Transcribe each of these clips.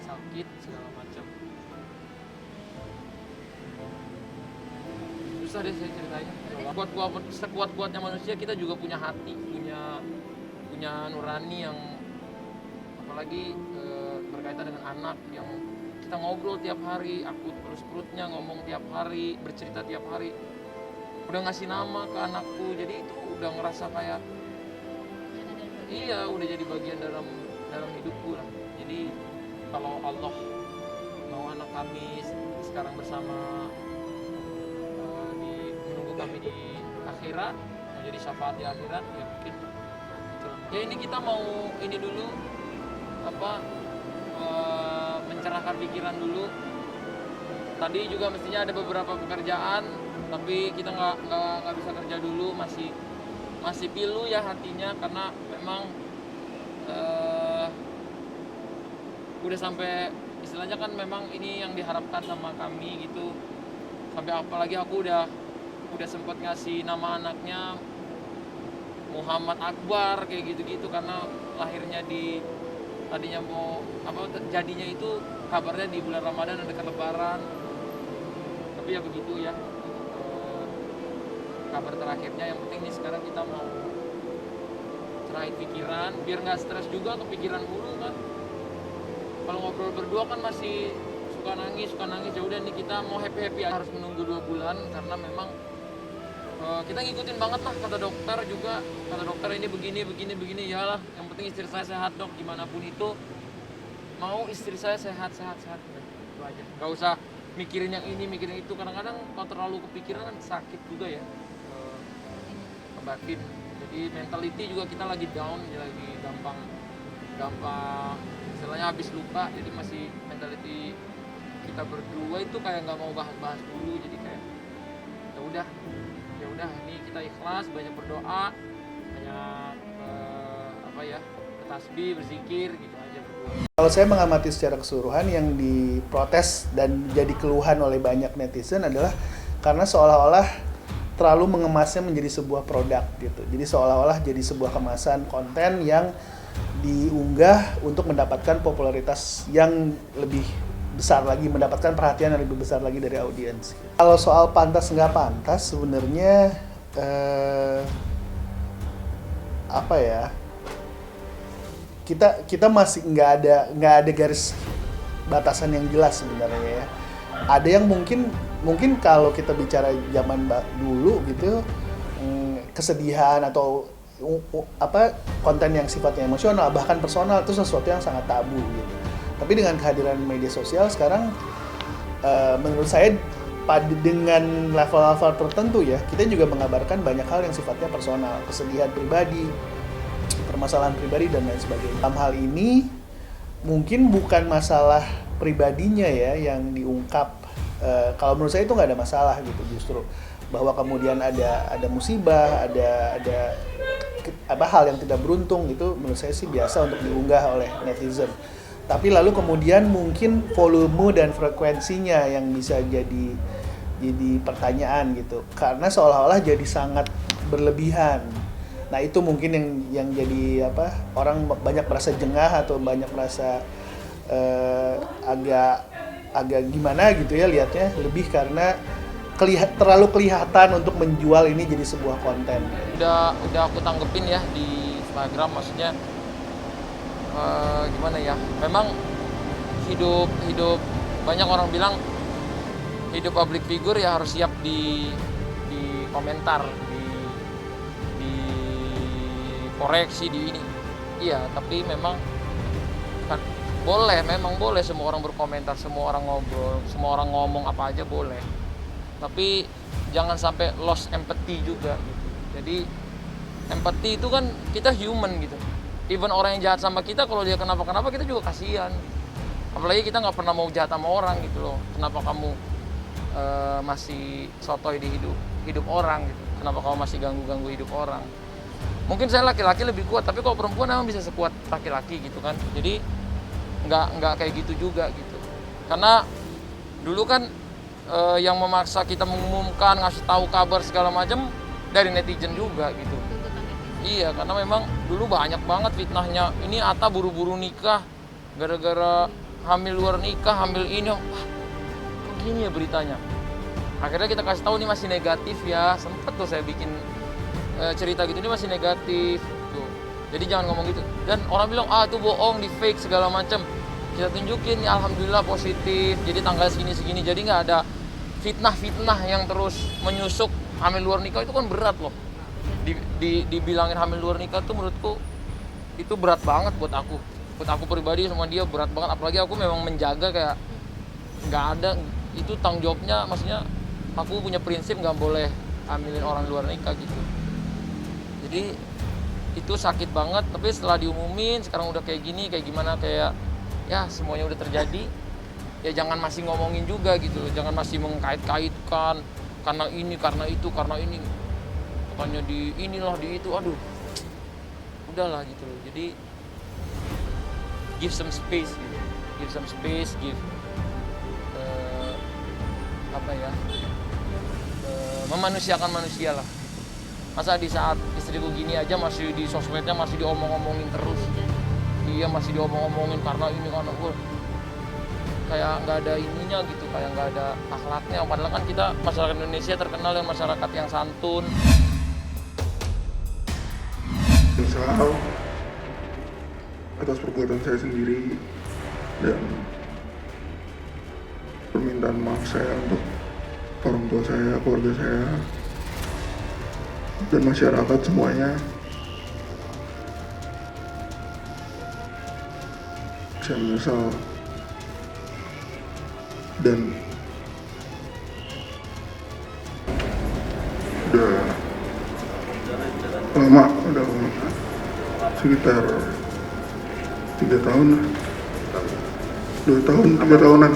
sakit segala macam. Susah deh saya ceritanya. Sekuat-kuatnya manusia kita juga punya hati, punya nurani yang apalagi berkaitan dengan anak yang kita ngobrol tiap hari, aku terus perutnya ngomong tiap hari, bercerita tiap hari. Udah ngasih nama ke anakku, jadi itu udah ngerasa kayak iya udah jadi bagian dalam hidupku lah. Jadi kalau Allah mau anak kami sekarang bersama menunggu kami di akhirat, menjadi syafaat di akhirat, ya mungkin ya ini kita mau ini dulu mencerahkan pikiran dulu. Tadi juga mestinya ada beberapa pekerjaan, tapi kita nggak bisa kerja dulu, masih pilu ya hatinya, karena memang udah sampai istilahnya kan memang ini yang diharapkan sama kami gitu. Sampai apalagi aku udah sempat ngasih nama anaknya Muhammad Akbar kayak gitu-gitu, karena lahirnya tadinya mau jadinya itu kabarnya di bulan Ramadan, ada Lebaran. Tapi ya begitu ya kabar terakhirnya. Yang penting nih sekarang kita mau cerahin pikiran biar nggak stres juga, kepikiran mulu kan. Kalau ngobrol berdua kan masih suka nangis. Ya udah nih kita mau happy harus menunggu 2 bulan karena memang kita ngikutin banget lah kata dokter ini begini ya lah. Yang penting istri saya sehat dok, gimana pun itu mau istri saya sehat itu aja. Gak usah mikirin yang ini mikirin itu, kadang-kadang kalau terlalu kepikiran kan sakit juga ya ke batin. Jadi mentality juga kita lagi down, lagi gampang istilahnya habis lupa. Jadi masih mentality kita berdua itu kayak nggak mau bahas dulu. Jadi kayak ya udah ini kita ikhlas, banyak berdoa, banyak bertasbih, berzikir gitu aja berdua. Kalau saya mengamati secara keseluruhan, yang diprotes dan jadi keluhan oleh banyak netizen adalah karena seolah-olah terlalu mengemasnya menjadi sebuah produk gitu. Jadi seolah-olah jadi sebuah kemasan konten yang diunggah untuk mendapatkan popularitas yang lebih besar lagi, mendapatkan perhatian yang lebih besar lagi dari audiens. Kalau soal pantas nggak pantas, sebenarnya kita masih nggak ada garis batasan yang jelas sebenarnya ya. Ada yang mungkin kalau kita bicara zaman dulu gitu, kesedihan atau konten yang sifatnya emosional bahkan personal itu sesuatu yang sangat tabu gitu. Tapi dengan kehadiran media sosial sekarang, menurut saya dengan level-level tertentu ya, kita juga mengabarkan banyak hal yang sifatnya personal, kesedihan pribadi, permasalahan pribadi dan lain sebagainya. Dalam hal ini mungkin bukan masalah pribadinya ya yang diungkap. Kalau menurut saya itu nggak ada masalah gitu, justru bahwa kemudian ada musibah, ada hal yang tidak beruntung, itu menurut saya sih biasa untuk diunggah oleh netizen. Tapi lalu kemudian mungkin volume dan frekuensinya yang bisa jadi pertanyaan gitu, karena seolah-olah jadi sangat berlebihan. Nah itu mungkin yang jadi orang banyak merasa jengah atau banyak merasa agak gimana gitu ya lihatnya, lebih karena terlalu kelihatan untuk menjual ini jadi sebuah konten. Udah aku tanggepin ya di Instagram, maksudnya gimana ya, memang hidup banyak orang bilang hidup public figure ya harus siap di komentar, di koreksi, di ini. Iya, tapi memang kan memang boleh semua orang berkomentar, semua orang ngobrol, semua orang ngomong apa aja boleh. Tapi jangan sampai lost empathy juga gitu. Jadi empathy itu kan kita human gitu. Even orang yang jahat sama kita, kalau dia kenapa-kenapa kita juga kasihan. Apalagi kita nggak pernah mau jahat sama orang gitu loh. Kenapa kamu masih sotoy di hidup orang gitu? Kenapa kamu masih ganggu hidup orang? Mungkin saya laki-laki lebih kuat, tapi kalau perempuan emang bisa sekuat laki-laki gitu kan. Jadi nggak kayak gitu juga gitu. Karena dulu kan yang memaksa kita mengumumkan, ngasih tahu kabar segala macam dari netizen juga gitu. Iya, karena memang dulu banyak banget fitnahnya. Ini Atta buru-buru nikah gara-gara hamil luar nikah, hamil ini. Wah, kok gini ya beritanya. Akhirnya kita kasih tahu nih masih negatif ya. Sempet tuh saya bikin cerita gitu, ini masih negatif tuh. Jadi jangan ngomong gitu. Dan orang bilang itu bohong, di fake segala macam. Kita tunjukin ya alhamdulillah positif. Jadi tanggal segini. Jadi nggak ada fitnah yang terus menyusup. Hamil luar nikah itu kan berat loh. Dibilangin hamil luar nikah tuh menurutku itu berat banget buat aku. Buat aku pribadi sama dia berat banget. Apalagi aku memang menjaga kayak nggak ada itu tanggung jawabnya. Maksudnya aku punya prinsip nggak boleh hamilin orang luar nikah gitu. Jadi itu sakit banget. Tapi setelah diumumin sekarang udah kayak gini, kayak gimana, kayak ya semuanya udah terjadi. Ya jangan masih ngomongin juga gitu. Jangan masih mengkait-kaitkan karena ini, karena itu, karena ini. Pokoknya di inilah, di itu, aduh. Udahlah gitu loh. Jadi give some space gitu. Give some space, memanusiakan manusia lah. Masa di saat istriku gini aja masih di sosmednya masih diomong-omongin terus. Dia masih diomong-omongin karena ini, karena gue. Kayak nggak ada ininya gitu, kayak nggak ada akhlaknya. Padahal kan kita masyarakat Indonesia terkenal dengan masyarakat yang santun. Menyesal atas perbuatan saya sendiri dan permintaan maaf saya untuk orang tua saya, keluarga saya, dan masyarakat semuanya. Saya menyesal dan udah lama sekitar 3 tahun lah. 2 tahun, 3 tahunan.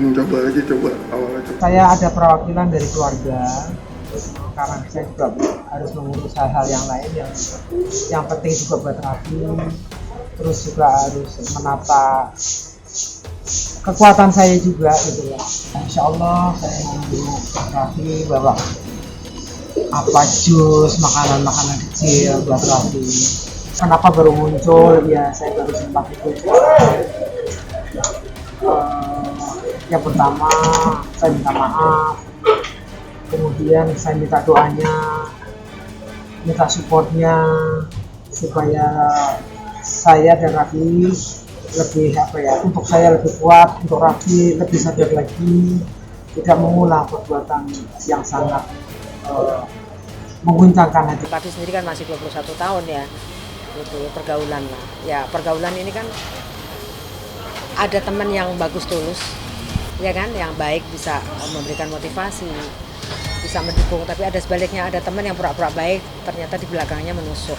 Mencoba aja, awalnya coba. Saya ada perwakilan dari keluarga, karena saya juga harus mengurus hal-hal yang lain yang penting juga buat Raffi. Terus juga harus menata kekuatan saya juga gitu ya. Insya Allah saya mau Raffi bawa jus, makanan kecil buat Raffi. Kenapa baru muncul? Ya saya baru sempat ikut. Yang pertama saya minta maaf, kemudian saya minta doanya, minta supportnya supaya saya dan Raffi lebih untuk saya lebih kuat, untuk Raffi lebih sadar lagi, tidak mengulang perbuatan yang sangat mengguncangkan hati. Raffi sendiri kan masih 21 tahun ya, itu pergaulan lah. Ya pergaulan ini kan ada teman yang bagus tulus, ya kan, yang baik bisa memberikan motivasi, bisa mendukung. Tapi ada sebaliknya, ada teman yang pura-pura baik, ternyata di belakangnya menusuk.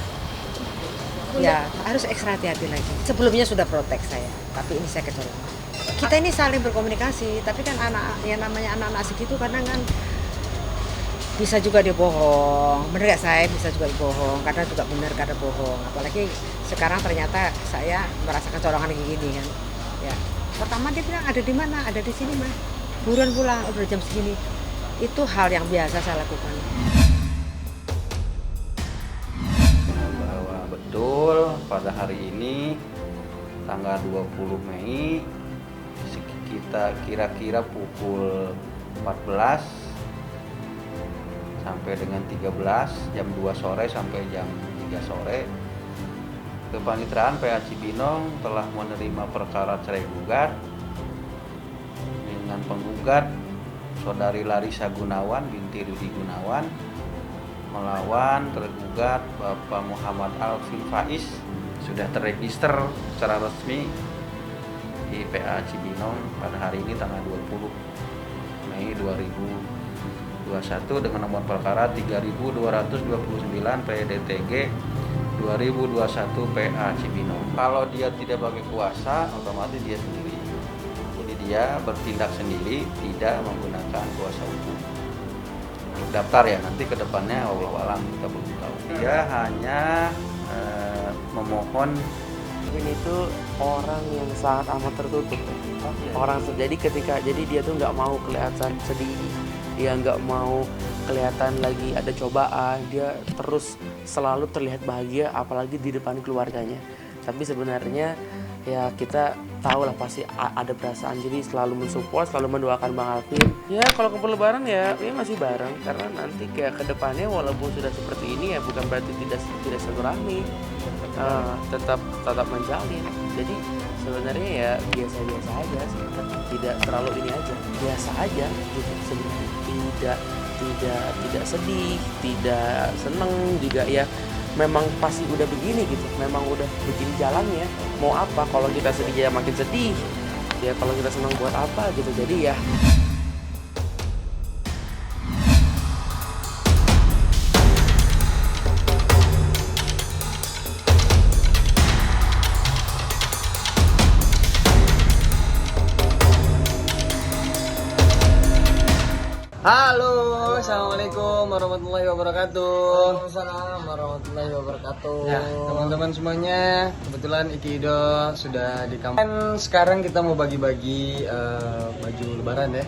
Ya harus ekstra hati-hati lagi. Sebelumnya sudah protek saya, tapi ini saya kecolongan. Kita ini saling berkomunikasi, tapi kan yang namanya anak-anak segitu kadang kan bisa juga dia bohong. Bener gak saya? Bisa juga bohong, kadang juga benar, kadang bohong. Apalagi sekarang ternyata saya merasa kecolongan kayak gini kan. Ya. Pertama dia bilang ada di mana? Ada di sini mah. Buruan pulang, udah jam segini. Itu hal yang biasa saya lakukan. Bahwa betul pada hari ini tanggal 20 Mei kita kira-kira pukul 14 sampai dengan 13 jam 2 sore sampai jam 3 sore Kepaniteraan PA Cibinong telah menerima perkara cerai gugat dengan penggugat Saudari Larissa Gunawan binti Rudi Gunawan melawan tergugat Bapak Muhammad Alvin Faiz, sudah terregister secara resmi di PA Cibinong pada hari ini tanggal 20 Mei 2021 dengan nomor perkara 3229 PDTG 2021 PA Cibinong. Kalau dia tidak pakai kuasa, otomatis dia sendiri. Jadi dia bertindak sendiri, tidak menggunakan kuasa hukum. Untuk daftar ya, nanti ke depannya Allah alam kita belum tahu. Dia hanya memohon. Ini tuh orang yang sangat amat tertutup. Orang jadi dia tuh nggak mau kelihatan sedih, dia nggak mau kelihatan lagi ada cobaan, dia terus selalu terlihat bahagia, apalagi di depan keluarganya. Tapi sebenarnya ya kita tahu lah pasti ada perasaan, jadi selalu mensupport, selalu mendoakan Bang Alvin. Ya kalau kumpul lebaran ya masih bareng, karena nanti kayak kedepannya walaupun sudah seperti ini ya bukan berarti tidak silaturahmi, tetap menjalin. Jadi sebenarnya ya biasa-biasa aja sih, tidak terlalu ini aja, biasa aja gitu sebenarnya. Tidak sedih, tidak seneng juga ya. Memang pasti udah begini gitu, memang udah begini jalannya. Mau apa, kalau kita sedih ya makin sedih, ya kalau kita senang buat apa gitu. Jadi ya Halo, assalamualaikum warahmatullahi wabarakatuh. Waalaikumsalam warahmatullahi wabarakatuh. Ya, teman-teman semuanya, kebetulan Iki Ido sudah di kampung. Sekarang kita mau bagi-bagi baju lebaran ya.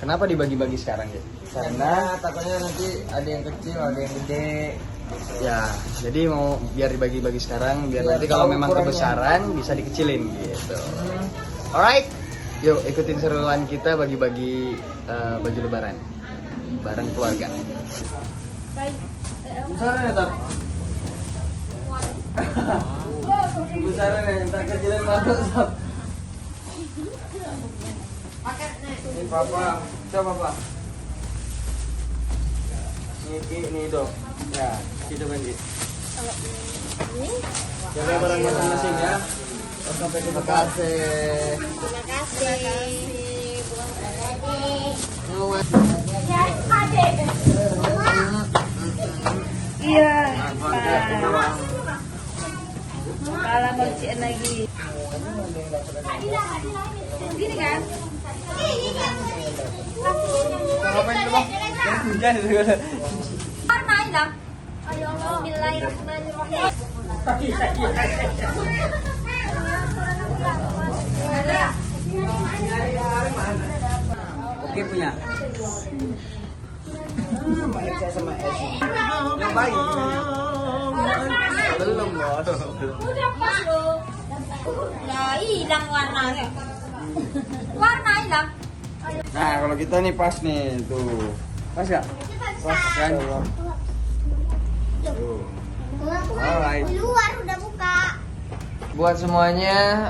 Kenapa dibagi-bagi sekarang ya? Karena takutnya nanti ada yang kecil, ada yang gede. Ya, jadi mau biar dibagi-bagi sekarang, biar nanti kalau memang kebesaran bisa dikecilin gitu. Alright, yuk ikutin seruan kita bagi-bagi baju lebaran bareng keluarga. Besaran ya, Tar? Besaran ya, tak kecilin banget, Tar. Ini papa, siapa papa? Ini dong. Ya, kita bagi. Jaga barang masing-masing ya. Sampai terima kasih. Terima kasih. Iya. Kalau bersihin lagi. Gini kan? Ngapain itu, Bang? Hujan segala. Warna hilang. Ayo, bismillahirrahmanirrahim. Oke punya. Saya sama Esi. Yang baik. Belum bos. Udah pas loh. Lah hilang warnanya. Warna hilang. Nah kalau kita nih pas nih tuh. Pas gak? Pas kan? Alright. Luar udah buka. Buat semuanya,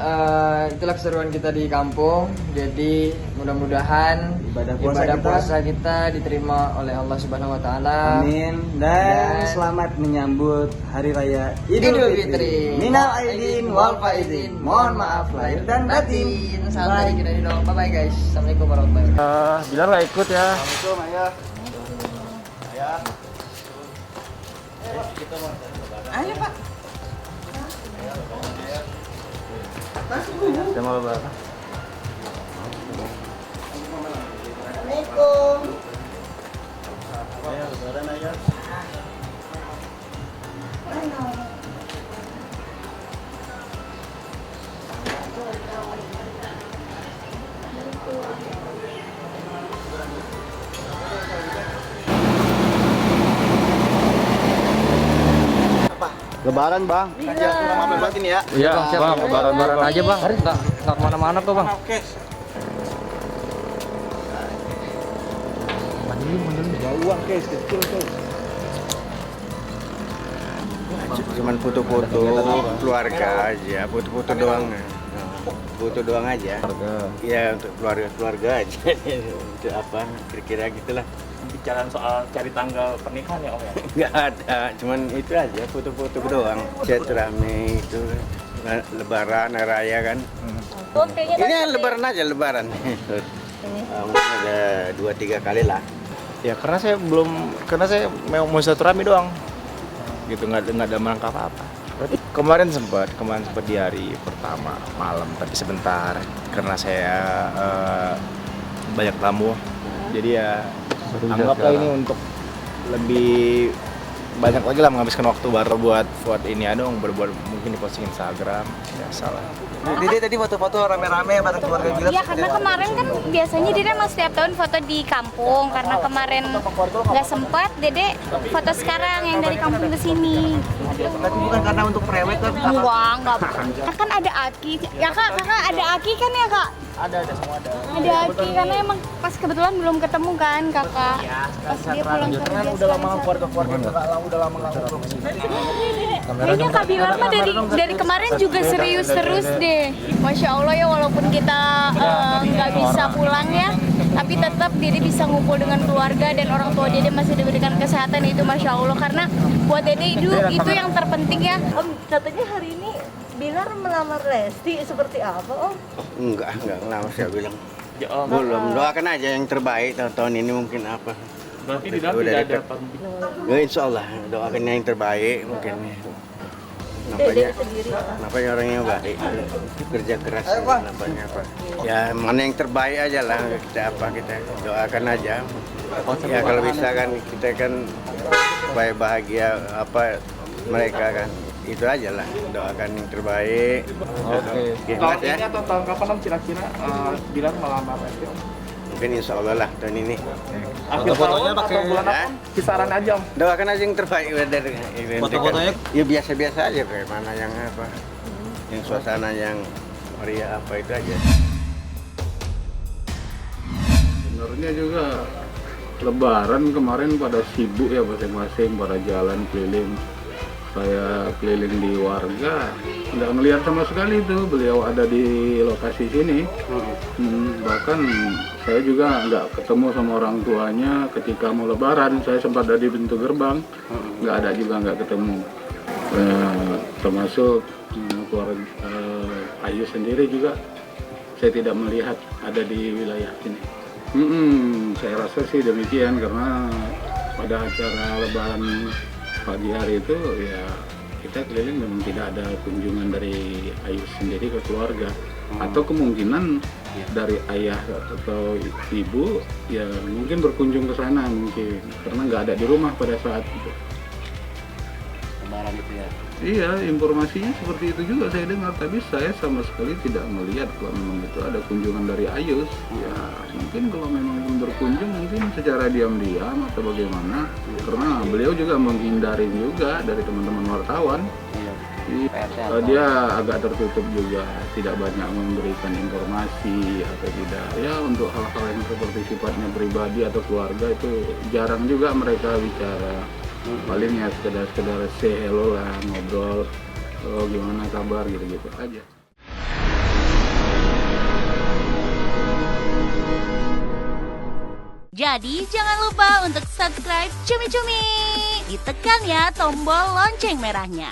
itulah keseruan kita di kampung. Jadi mudah-mudahan ibadah puasa kita diterima oleh Allah Subhanahu Wa Taala. Amin. Dan selamat menyambut Hari Raya Idul Fitri. Minal aidin wal faizin. Mohon maaf lahir dan batin. Salam dari kita dong. Bye bye guys. Assalamualaikum warahmatullahi wabarakatuh. Bilar nggak ikut ya? Assalamualaikum ayah. Ayah. Ayo Pak. Sama lebaran. Assalamualaikum. Ayah, lebaran ayah. Lebaran bang, aja kurang mampir batin ya. Iya, Bang, lebaran aja, Bang. Nggak kemana-mana kok, Bang. Oke. Uang guys, kecil guys. Cuman foto-foto keluarga aja, foto-foto doang. Foto doang aja. Iya, untuk keluarga aja. Untuk apa? Kira-kira gitulah. Bicara soal cari tanggal pernikahan ya Om ya? Nggak ada, cuman itu aja foto-foto doang. Silaturahmi itu lebaran, raya kan. Ini lebaran aja, lebaran. Mungkin ada 2-3 kali lah. Ya karena saya mau silaturahmi doang. Gitu nggak ada merangkap apa-apa. Berarti kemarin sempat di hari pertama malam tapi sebentar karena saya banyak tamu. Jadi ya anggaplah ini untuk lebih banyak lagi lah menghabiskan waktu baru buat ini dong, berbuat mungkin di posting Instagram, ya salah. Dede tadi foto-foto rame-rame bareng keluarga Gilang. Iya, karena kemarin kan biasanya Dede emang setiap tahun foto di kampung. Karena kemarin nggak sempat, Dede foto sekarang yang dari kampung ke sini. Tapi bukan karena untuk prewed kan? Enggak. Kan ada Aki. Ya Kak, kakak ada Aki kan ya Kak? Ada semua ada. Ada Aki karena emang pas kebetulan belum ketemu kan kakak. Pas dia pulang kerja. Udah lama keluarga udah lama nggak ngobrol. Kayaknya Kak Bilar mah dari kemarin juga serius terus deh. Masya Allah ya, walaupun kita nggak bisa pulang ya, tapi tetap Dede bisa ngumpul dengan keluarga dan orang tua Dede masih diberikan kesehatan, itu Masya Allah. Karena buat Dede itu yang terpenting ya. Om, katanya hari ini Bilar melamar Lesti, seperti apa Om? Enggak ngelamar saya bilang. Belum, doakan aja yang terbaik tahun ini mungkin apa. Berarti di dalam tidak ada perempuan. Ya insya Allah, doakan yang terbaik mungkin. Nampaknya orangnya baik, kerja keras, nampaknya apa. Ya mana yang terbaik aja lah, kita doakan aja. Ya kalau bisa kan kita kan supaya bahagia apa mereka kan. Itu aja lah, doakan yang terbaik. Oke. Tahun ini atau tahun kapan Om kira-kira Bilar melamar Lesti? Mungkin insya Allah lah tahun ini. Akhir tahun atau bulan apa? Kisaran aja Om. Doakan aja yang terbaik dari Foto-fotonya? Ya biasa-biasa aja, kayak mana yang apa, yang suasana yang meriah apa itu aja. Sebenarnya juga Lebaran kemarin pada sibuk ya masing-masing, pada jalan keliling. Saya keliling di warga, nggak ngelihat sama sekali tuh beliau ada di lokasi sini. Bahkan saya juga nggak ketemu sama orang tuanya ketika mau Lebaran. Saya sempat ada di pintu gerbang, nggak ada juga, nggak ketemu. Termasuk keluarga Ayu sendiri juga, saya tidak melihat ada di wilayah sini. Saya rasa sih demikian, karena pada acara Lebaran pagi hari itu ya kita keliling memang tidak ada kunjungan dari Ayu sendiri ke keluarga, atau kemungkinan dari ayah atau ibu ya mungkin berkunjung ke sana mungkin karena nggak ada di rumah pada saat itu. Lebaran itu ya. Iya, informasinya seperti itu juga saya dengar, tapi saya sama sekali tidak melihat kalau memang itu ada kunjungan dari Ayus. Ya mungkin kalau memang berkunjung mungkin secara diam-diam atau bagaimana, karena beliau juga menghindari juga dari teman-teman wartawan. Dia agak tertutup juga, tidak banyak memberikan informasi atau tidak. Ya untuk hal-hal yang seperti sifatnya pribadi atau keluarga itu jarang juga mereka bicara. Paling ya sekedar say hello lah, ngobrol, oh gimana kabar gitu-gitu aja. Jadi jangan lupa untuk subscribe Cumi Cumi. Ditekan ya tombol lonceng merahnya.